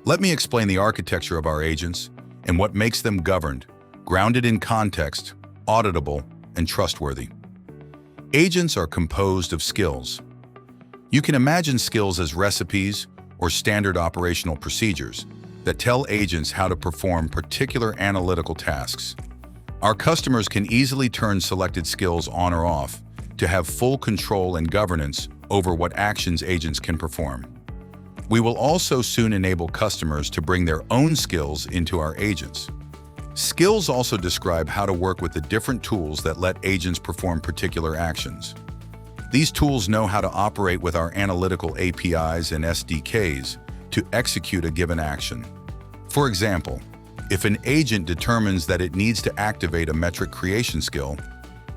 Let me explain the architecture of our agents and what makes them governed, grounded in context, auditable, and trustworthy. Agents are composed of skills. You can imagine skills as recipes or standard operational procedures that tell agents how to perform particular analytical tasks. Our customers can easily turn selected skills on or off to have full control and governance over what actions agents can perform. We will also soon enable customers to bring their own skills into our agents. Skills also describe how to work with the different tools that let agents perform particular actions. These tools know how to operate with our analytical APIs and SDKs to execute a given action. For example, if an agent determines that it needs to activate a metric creation skill,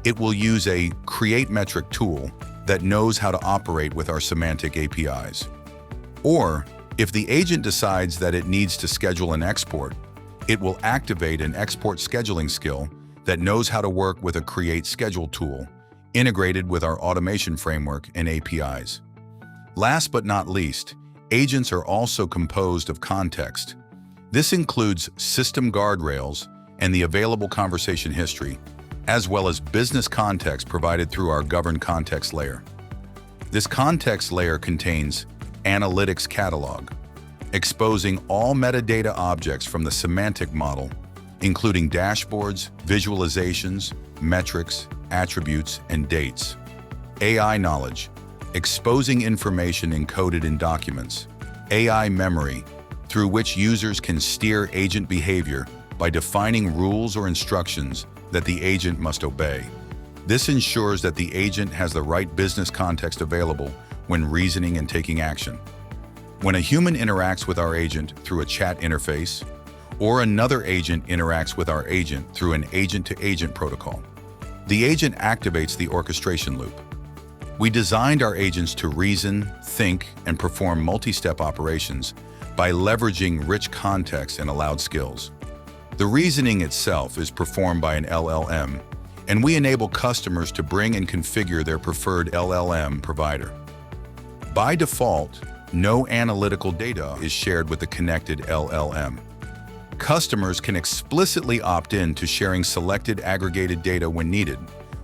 it will use a Create Metric tool that knows how to operate with our semantic APIs. Or, if the agent decides that it needs to schedule an export, it will activate an export scheduling skill that knows how to work with a Create Schedule tool, integrated with our automation framework and APIs. Last but not least, agents are also composed of context. This includes system guardrails and the available conversation history, as well as business context provided through our governed context layer. This context layer contains Analytics Catalog, exposing all metadata objects from the semantic model, including dashboards, visualizations, metrics, attributes, and dates. AI Knowledge, exposing information encoded in documents. AI Memory, through which users can steer agent behavior by defining rules or instructions that the agent must obey. This ensures that the agent has the right business context available when reasoning and taking action. When a human interacts with our agent through a chat interface, or another agent interacts with our agent through an agent-to-agent protocol, the agent activates the orchestration loop. We designed our agents to reason, think, and perform multi-step operations by leveraging rich context and allowed skills. The reasoning itself is performed by an LLM, and we enable customers to bring and configure their preferred LLM provider. By default, no analytical data is shared with the connected LLM. Customers can explicitly opt in to sharing selected aggregated data when needed,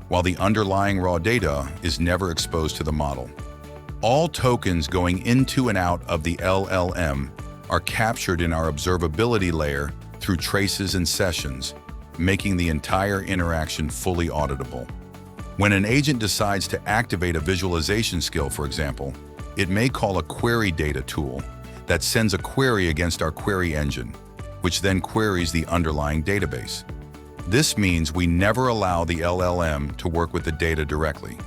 while the underlying raw data is never exposed to the model. All tokens going into and out of the LLM are captured in our observability layer through traces and sessions, making the entire interaction fully auditable. When an agent decides to activate a visualization skill, for example, it may call a query data tool that sends a query against our query engine, which then queries the underlying database. This means we never allow the LLM to work with the data directly.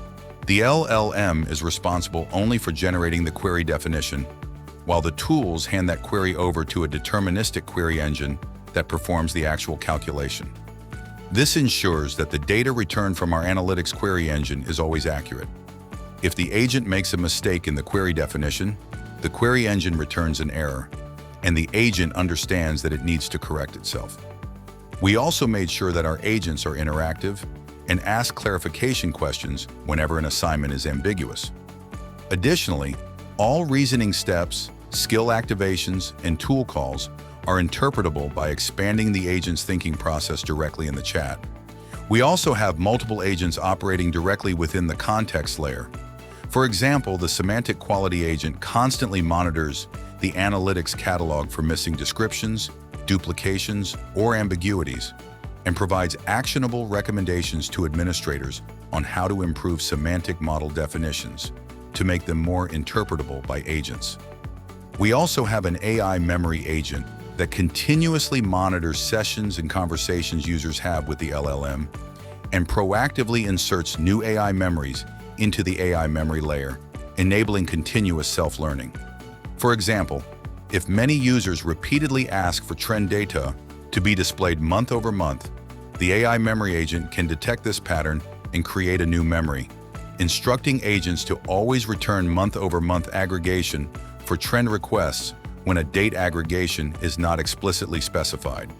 The LLM is responsible only for generating the query definition, while the tools hand that query over to a deterministic query engine that performs the actual calculation. This ensures that the data returned from our analytics query engine is always accurate. If the agent makes a mistake in the query definition, the query engine returns an error, and the agent understands that it needs to correct itself. We also made sure that our agents are interactive and ask clarification questions whenever an assignment is ambiguous. Additionally, all reasoning steps, skill activations, and tool calls are interpretable by expanding the agent's thinking process directly in the chat. We also have multiple agents operating directly within the context layer. For example, the semantic quality agent constantly monitors the analytics catalog for missing descriptions, duplications, or ambiguities, and provides actionable recommendations to administrators on how to improve semantic model definitions to make them more interpretable by agents. We also have an AI memory agent that continuously monitors sessions and conversations users have with the LLM and proactively inserts new AI memories into the AI memory layer, enabling continuous self-learning. For example, if many users repeatedly ask for trend data to be displayed month over month, the AI memory agent can detect this pattern and create a new memory, instructing agents to always return month-over-month aggregation for trend requests when a date aggregation is not explicitly specified.